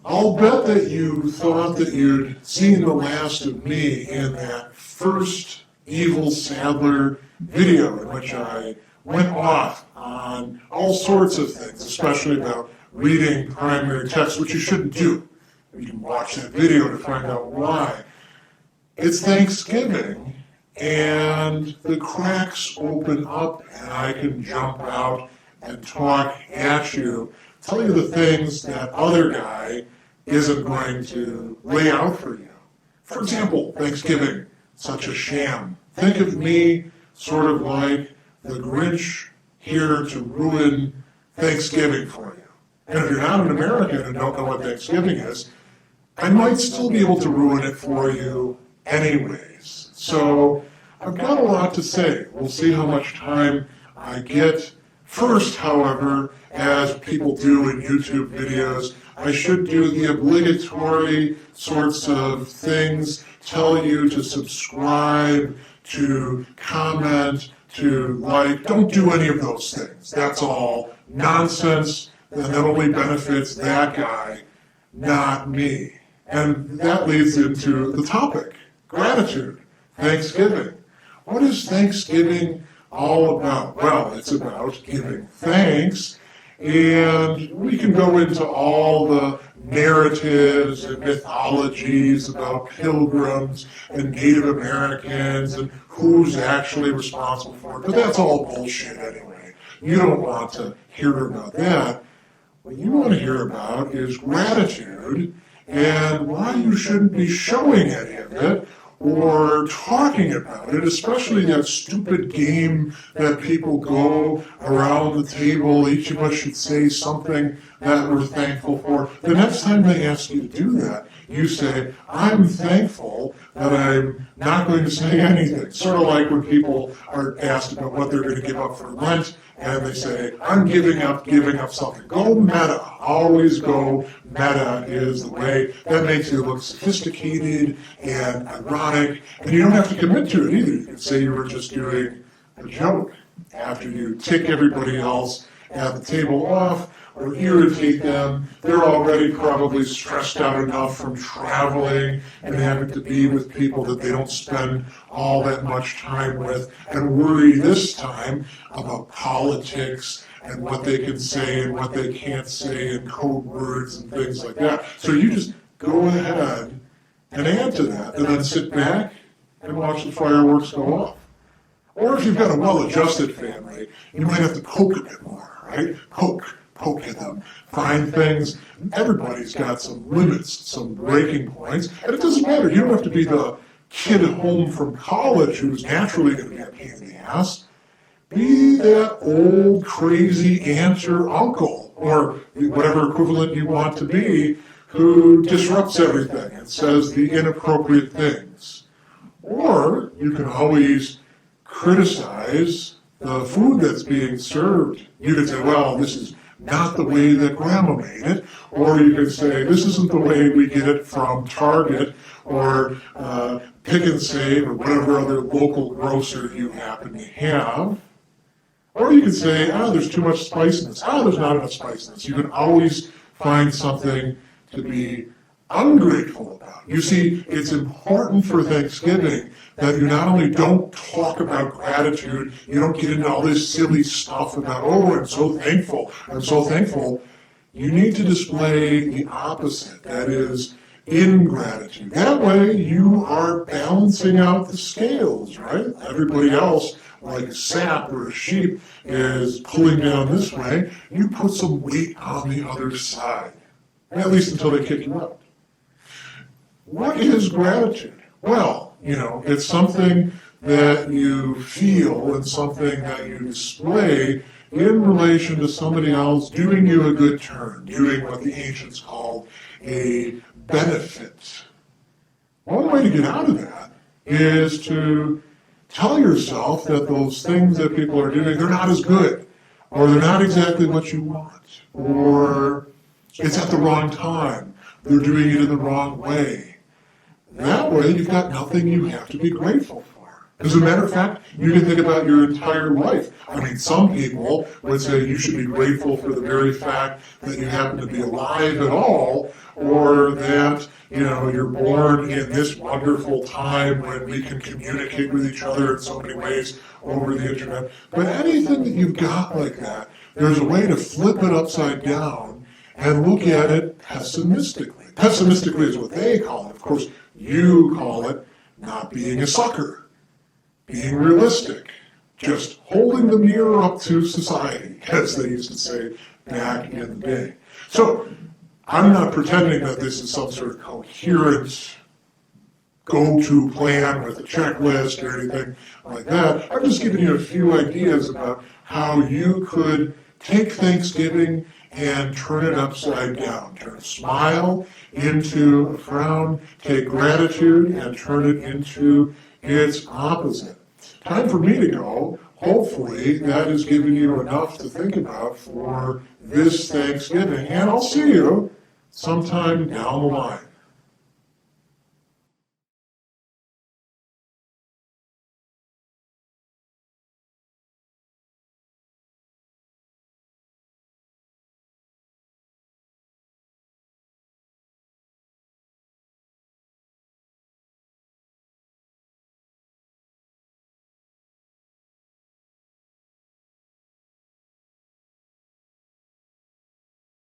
I'll bet that you thought that you'd seen the last of me in that first Evil Sadler video in which I went off on all sorts of things, especially about reading primary text, which you shouldn't do. You can watch that video to find out why. It's Thanksgiving, and the cracks open up, and I can jump out and talk at you, tell you the things that other guy isn't going to lay out for you. For example, Thanksgiving, such a sham. Think of me sort of like the Grinch here to ruin Thanksgiving for you. And if you're not an American and don't know what Thanksgiving is, I might still be able to ruin it for you anyways. So I've got a lot to say. We'll see how much time I get. First, however, as people do in YouTube videos, I should do the obligatory sorts of things, tell you to subscribe, to comment, to like. Don't do any of those things. That's all nonsense, and that only benefits that guy, not me. And that leads into the topic, gratitude, Thanksgiving. What is Thanksgiving all about? Well, it's about giving thanks, and we can go into all the narratives and mythologies about pilgrims and Native Americans and who's actually responsible for it, but that's all bullshit anyway. You don't want to hear about that. What you want to hear about is gratitude and why you shouldn't be showing any of it or talking about it, especially that stupid game that people go around the table, each of us should say something that we're thankful for. The next time they ask you to do that, you say, I'm thankful that I'm not going to say anything. Sort of like when people are asked about what they're going to give up for Lent, and they say, I'm giving up something. Go meta. Always go meta is the way. That makes you look sophisticated and ironic, and you don't have to commit to it either. You can say you were just doing a joke after you tick everybody else at the table off or irritate them. They're already probably stressed out enough from traveling and having to be with people that they don't spend all that much time with and worry this time about politics and what they can say and what they can't say and code words and things like that. So you just go ahead and add to that and then sit back and watch the fireworks go off. Or if you've got a well-adjusted family, you might have to poke a bit more, right? Poke at them, find things. Everybody's got some limits, some breaking points, and it doesn't matter. You don't have to be the kid home from college who's naturally going to be a pain in the ass. Be that old crazy aunt or uncle, or whatever equivalent you want to be, who disrupts everything and says the inappropriate things. Or you can always criticize the food that's being served. You can say, well, this is not the way that Grandma made it, or you can say, this isn't the way we get it from Target, or Pick and Save, or whatever other local grocer you happen to have. Or you can say, there's too much spiciness. There's not enough spiciness. You can always find something to be ungrateful about. You see, it's important for Thanksgiving that you not only don't talk about gratitude, you don't get into all this silly stuff about, I'm so thankful. You need to display the opposite, that is, ingratitude. That way you are balancing out the scales, right? Everybody else, like a sap or a sheep, is pulling down this way. You put some weight on the other side, at least until they kick you out. What is gratitude? Well, it's something that you feel and something that you display in relation to somebody else doing you a good turn, doing what the ancients called a benefit. One way to get out of that is to tell yourself that those things that people are doing, they're not as good, or they're not exactly what you want, or it's at the wrong time, they're doing it in the wrong way. That way, you've got nothing you have to be grateful for. As a matter of fact, you can think about your entire life. I mean, some people would say you should be grateful for the very fact that you happen to be alive at all, or that, you're born in this wonderful time when we can communicate with each other in so many ways over the internet. But anything that you've got like that, there's a way to flip it upside down and look at it pessimistically. Pessimistically is what they call it. Of course, you call it not being a sucker. Being realistic, just holding the mirror up to society, as they used to say back in the day. So, I'm not pretending that this is some sort of coherent go-to plan with a checklist or anything like that. I'm just giving you a few ideas about how you could take Thanksgiving and turn it upside down. Turn a smile into a frown, take gratitude and turn it into its opposite. Time for me to go. Hopefully that has given you enough to think about for this Thanksgiving, and I'll see you sometime down the line.